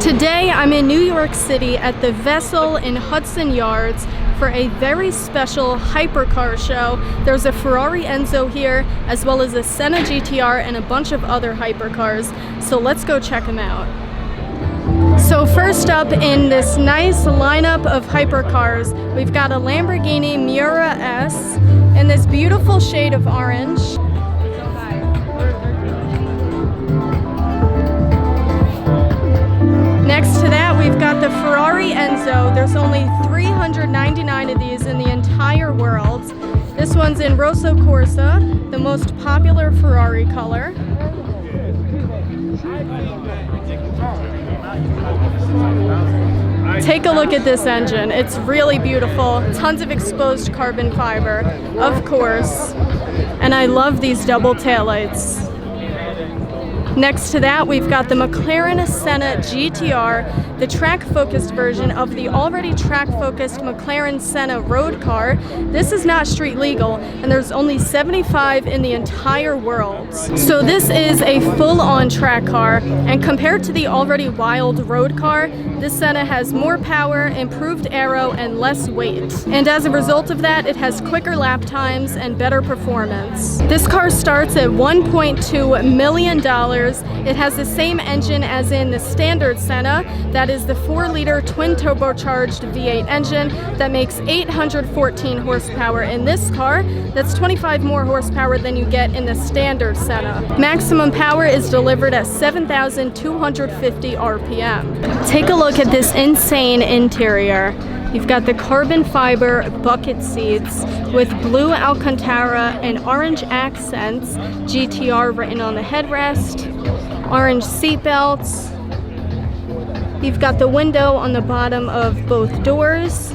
Today I'm in New York City at the Vessel in Hudson Yards for a very special hypercar show. There's a Ferrari Enzo here, as well as a Sena GTR and a bunch of other hypercars. So let's go check them out. So first up in this nice lineup of hypercars, we've got a Lamborghini Miura S in this beautiful shade of orange. Next to that, we've got the Ferrari Enzo. There's only 399 of these in the entire world. This one's in Rosso Corsa, the most popular Ferrari color. Take a look at this engine. It's really beautiful. Tons of exposed carbon fiber, of course. And I love these double taillights. Next to that, we've got the McLaren Sena GTR, the track-focused version of the already track-focused McLaren Sena road car. This is not street legal, and there's only 75 in the entire world. So this is a full-on track car, and compared to the already wild road car, this Sena has more power, improved aero, and less weight. And as a result of that, it has quicker lap times and better performance. This car starts at $1.2 million. It has the same engine as in the standard Sena. That is the 4-liter twin turbocharged V8 engine that makes 814 horsepower in this car. That's 25 more horsepower than you get in the standard Sena. Maximum power is delivered at 7,250 RPM. Take a look at this insane interior. You've got the carbon fiber bucket seats with blue Alcantara and orange accents, GTR written on the headrest, orange seat belts. You've got the window on the bottom of both doors,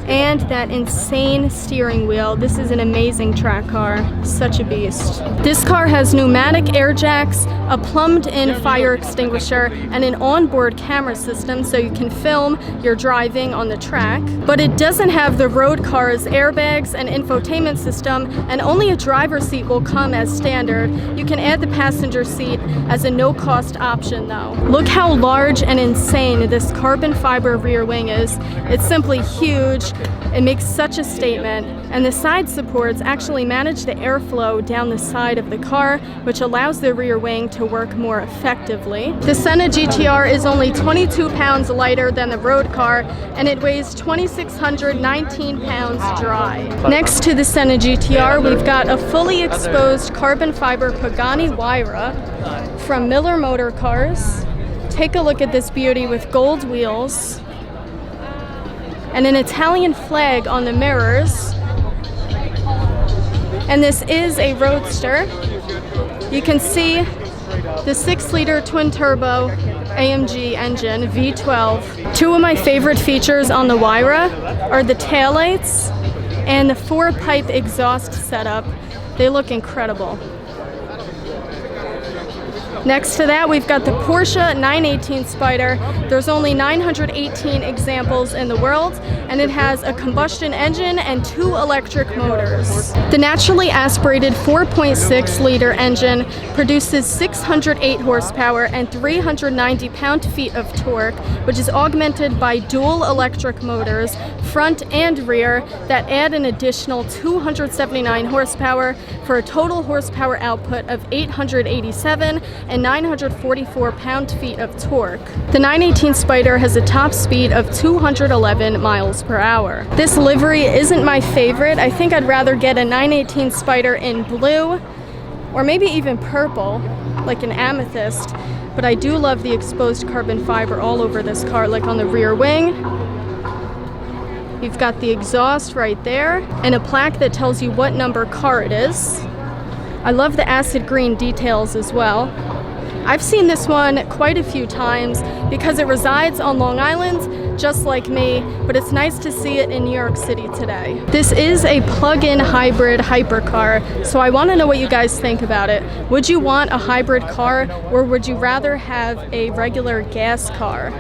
and that insane steering wheel. This is an amazing track car, such a beast. This car has pneumatic air jacks, a plumbed-in fire extinguisher, and an onboard camera system so you can film your driving on the track. But it doesn't have the road car's airbags and infotainment system, and only a driver's seat will come as standard. You can add the passenger seat as a no-cost option though. Look how large and insane this carbon fiber rear wing is. It's simply huge. It makes such a statement, and the side supports actually manage the airflow down the side of the car, which allows the rear wing to work more effectively. The Sena GTR is only 22 pounds lighter than the road car, and it weighs 2,619 pounds dry. Next to the Sena GTR, we've got a fully exposed carbon fiber Pagani Huayra from Miller Motor Cars. Take a look at this beauty with gold wheels and an Italian flag on the mirrors. And this is a Roadster. You can see the 6-liter twin-turbo AMG engine, V12. Two of my favorite features on the Huayra are the taillights and the 4-pipe exhaust setup. They look incredible. Next to that, we've got the Porsche 918 Spyder. There's only 918 examples in the world, and it has a combustion engine and 2 electric motors. The naturally aspirated 4.6-liter engine produces 608 horsepower and 390 pound-feet of torque, which is augmented by dual electric motors, front and rear, that add an additional 279 horsepower for a total horsepower output of 887 and 944 pound-feet of torque. The 918 Spyder has a top speed of 211 miles per hour. This livery isn't my favorite. I think I'd rather get a 918 Spyder in blue, or maybe even purple, like an amethyst. But I do love the exposed carbon fiber all over this car, like on the rear wing. You've got the exhaust right there, and a plaque that tells you what number car it is. I love the acid green details as well. I've seen this one quite a few times because it resides on Long Island, just like me, but it's nice to see it in New York City today. This is a plug-in hybrid hypercar, so I want to know what you guys think about it. Would you want a hybrid car, or would you rather have a regular gas car?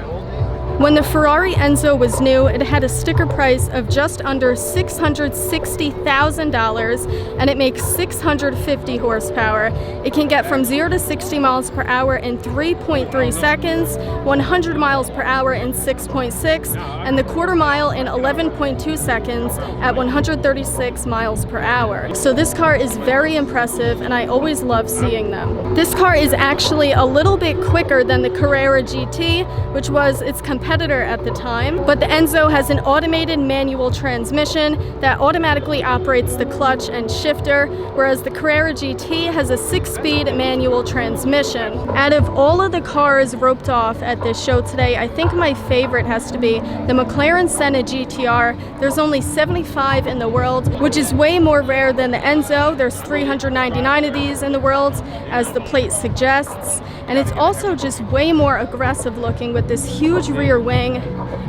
When the Ferrari Enzo was new, it had a sticker price of just under $660,000 and it makes 650 horsepower. It can get from 0 to 60 miles per hour in 3.3 seconds, 100 miles per hour in 6.6, and the quarter mile in 11.2 seconds at 136 miles per hour. So this car is very impressive and I always love seeing them. This car is actually a little bit quicker than the Carrera GT, which was its competitor at the time, but the Enzo has an automated manual transmission that automatically operates the clutch and shifter, whereas the Carrera GT has a 6-speed manual transmission. Out of all of the cars roped off at this show today, I think my favorite has to be the McLaren Sena GTR. There's only 75 in the world, which is way more rare than the Enzo. There's 399 of these in the world, as the plate suggests, and it's also just way more aggressive looking with this huge rear wing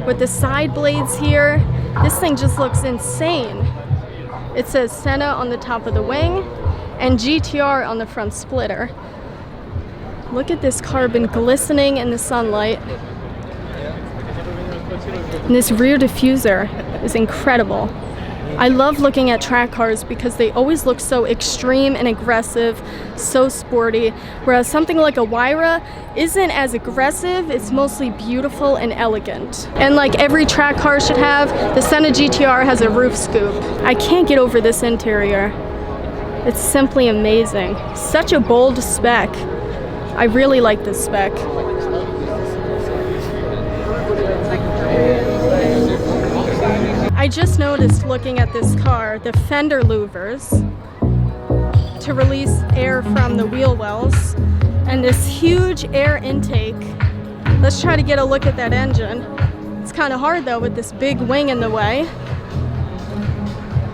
with the side blades here. This thing just looks insane. It says Senna on the top of the wing and GTR on the front splitter. Look at this carbon glistening in the sunlight. And this rear diffuser is incredible. I love looking at track cars because they always look so extreme and aggressive, so sporty, whereas something like a Huayra isn't as aggressive, it's mostly beautiful and elegant. And like every track car should have, the Sena GTR has a roof scoop. I can't get over this interior. It's simply amazing. Such a bold spec. I really like this spec. I just noticed looking at this car, the fender louvers to release air from the wheel wells and this huge air intake. Let's try to get a look at that engine. It's kind of hard though with this big wing in the way,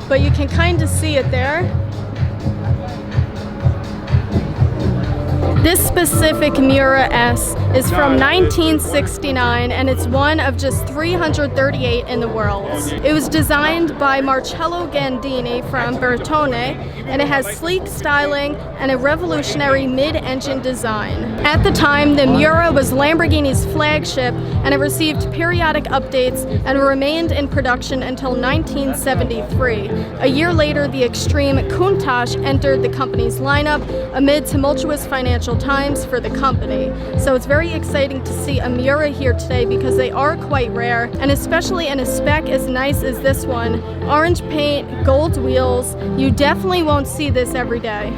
but you can kind of see it there. This specific Miura S is from 1969 and it's one of just 338 in the world. It was designed by Marcello Gandini from Bertone and it has sleek styling and a revolutionary mid-engine design. At the time, the Miura was Lamborghini's flagship and it received periodic updates and remained in production until 1973. A year later, the Extreme Countach entered the company's lineup amid tumultuous financial times for the company. So it's very exciting to see a Miura here today because they are quite rare, and especially in a spec as nice as this one. Orange paint, gold wheels, you definitely won't see this every day.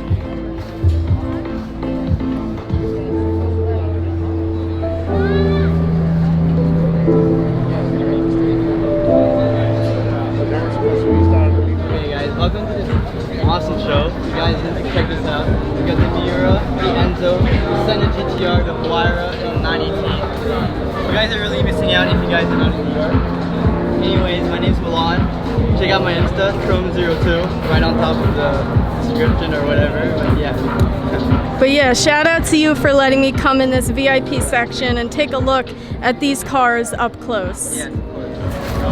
Hey guys, welcome to this awesome show. You guys need to check this out. We got the Miura, the Enzo, the Sena GTR, the Huayra, and 918. You guys are really missing out if you guys are not in New York. Anyways, my name's Milan. Check out my Insta, Chrome02, right on top of the description or whatever. But yeah, shout out to you for letting me come in this VIP section and take a look at these cars up close. Yeah.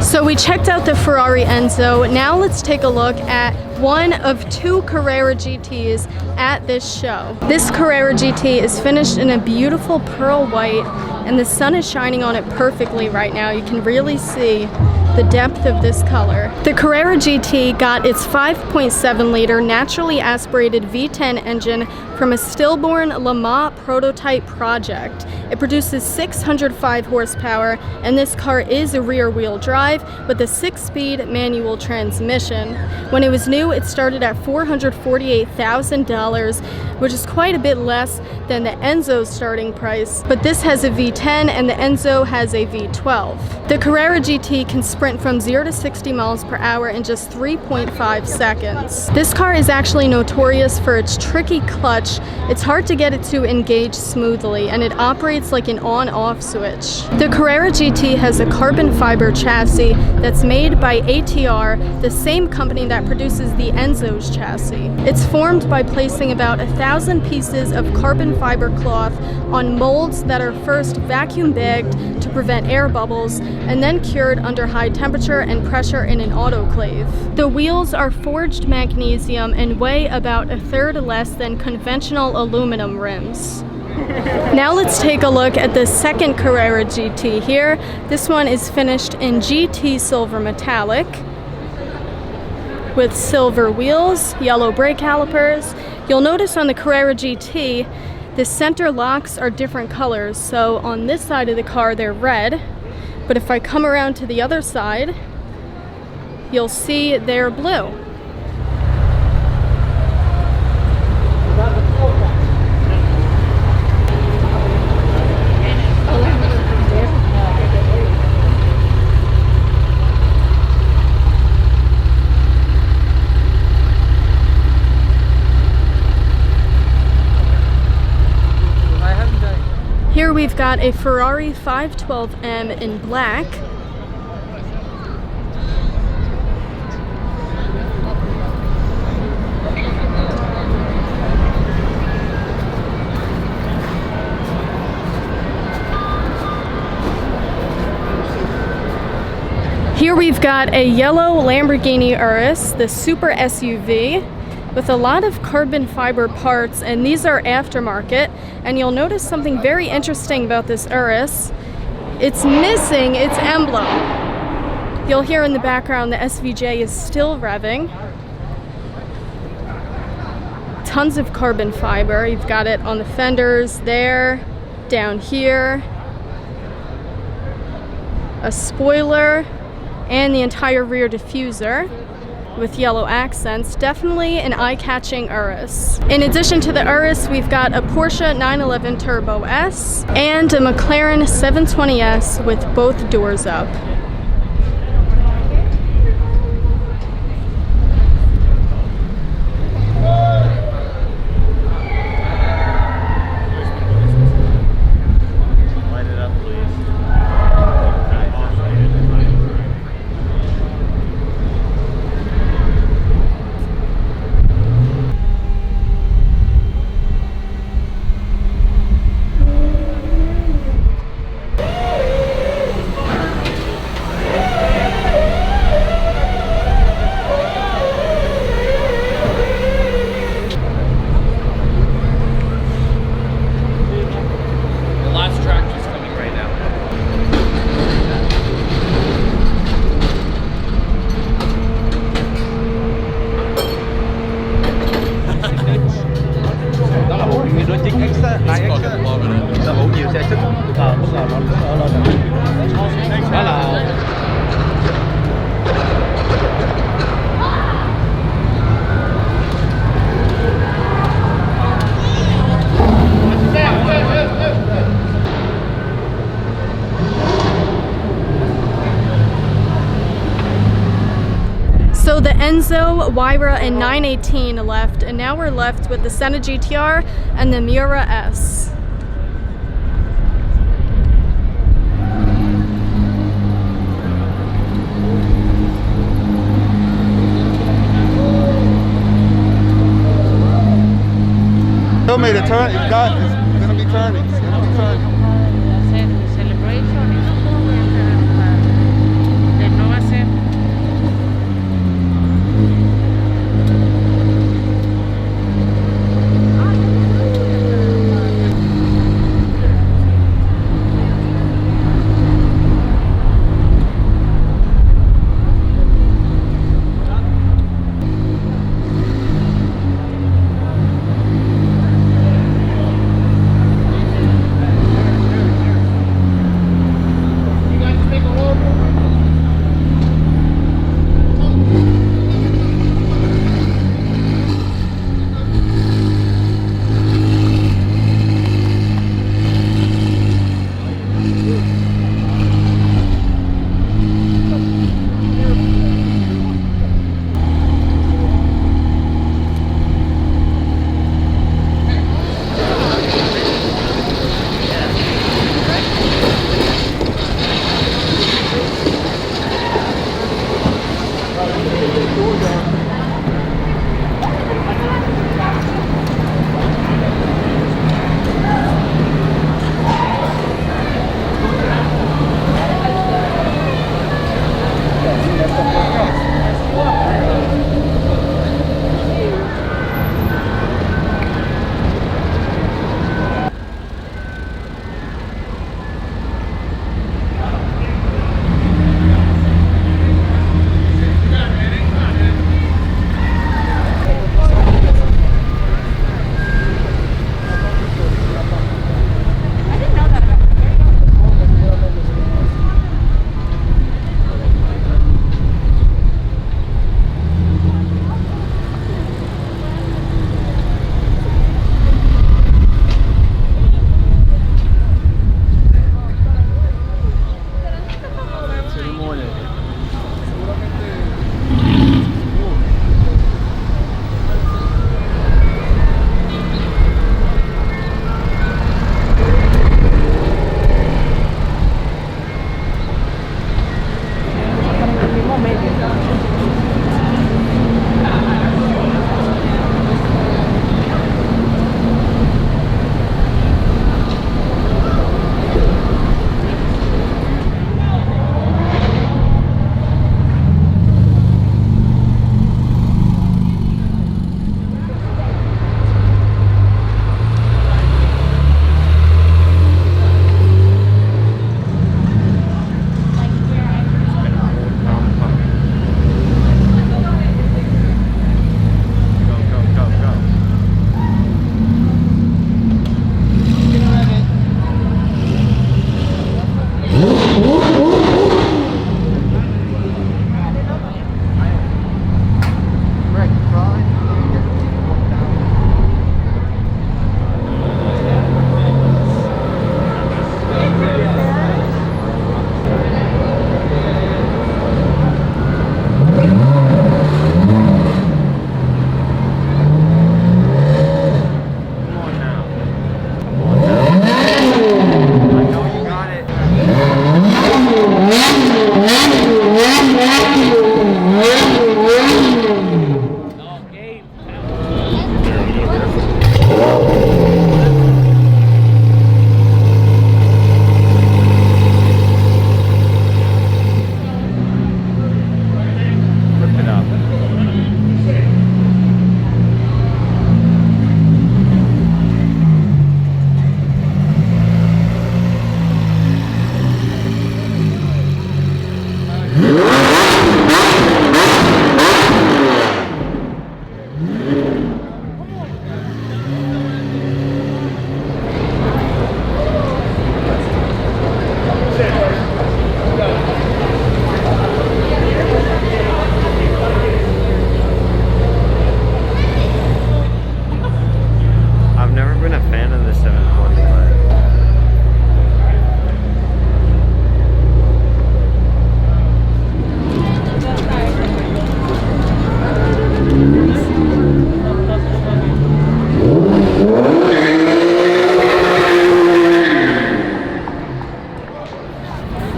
So we checked out the Ferrari Enzo. Now let's take a look at one of two Carrera GTs at this show. This Carrera GT is finished in a beautiful pearl white and the sun is shining on it perfectly right now. You can really see the depth of this color. The Carrera GT got its 5.7 liter naturally aspirated V10 engine from a stillborn Le Mans prototype project. It produces 605 horsepower and this car is a rear wheel drive with a 6-speed manual transmission. When it was new, it started at $448,000, which is quite a bit less than the Enzo's starting price, but this has a V10 and the Enzo has a V12. The Carrera GT can sprint from 0 to 60 miles per hour in just 3.5 seconds. This car is actually notorious for its tricky clutch. It's hard to get it to engage smoothly and it operates like an on-off switch. The Carrera GT has a carbon fiber chassis that's made by ATR, the same company that produces the Enzo's chassis. It's formed by placing about 1,000 pieces of carbon fiber cloth on molds that are first vacuum bagged to prevent air bubbles and then cured under high temperature and pressure in an autoclave. The wheels are forged magnesium and weigh about 1/3 less than conventional aluminum rims. Now let's take a look at the second Carrera GT here. This one is finished in GT Silver Metallic with silver wheels, yellow brake calipers. You'll notice on the Carrera GT, the center locks are different colors. So on this side of the car, they're red. But if I come around to the other side, you'll see they're blue. Here we've got a Ferrari 512M in black. Here we've got a yellow Lamborghini Urus, the super SUV, with a lot of carbon fiber parts, and these are aftermarket. And you'll notice something very interesting about this Urus. It's missing its emblem. You'll hear in the background the SVJ is still revving. Tons of carbon fiber. You've got it on the fenders there, down here, a spoiler, and the entire rear diffuser with yellow accents. Definitely an eye-catching Urus. In addition to the Urus, we've got a Porsche 911 Turbo S and a McLaren 720S with both doors up. So the Enzo, Huayra, and 918 left, and now we're left with the Sena GTR and the Miura S. Tell me to turn. It's gonna be turning. It's gonna be turning.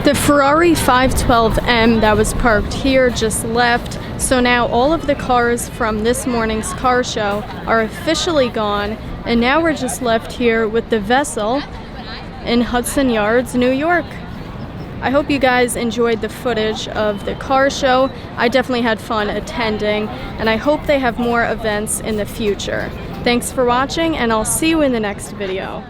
The Ferrari 512M that was parked here just left, so now all of the cars from this morning's car show are officially gone, and now we're just left here with the vessel in Hudson Yards, New York. I hope you guys enjoyed the footage of the car show. I definitely had fun attending, and I hope they have more events in the future. Thanks for watching, and I'll see you in the next video.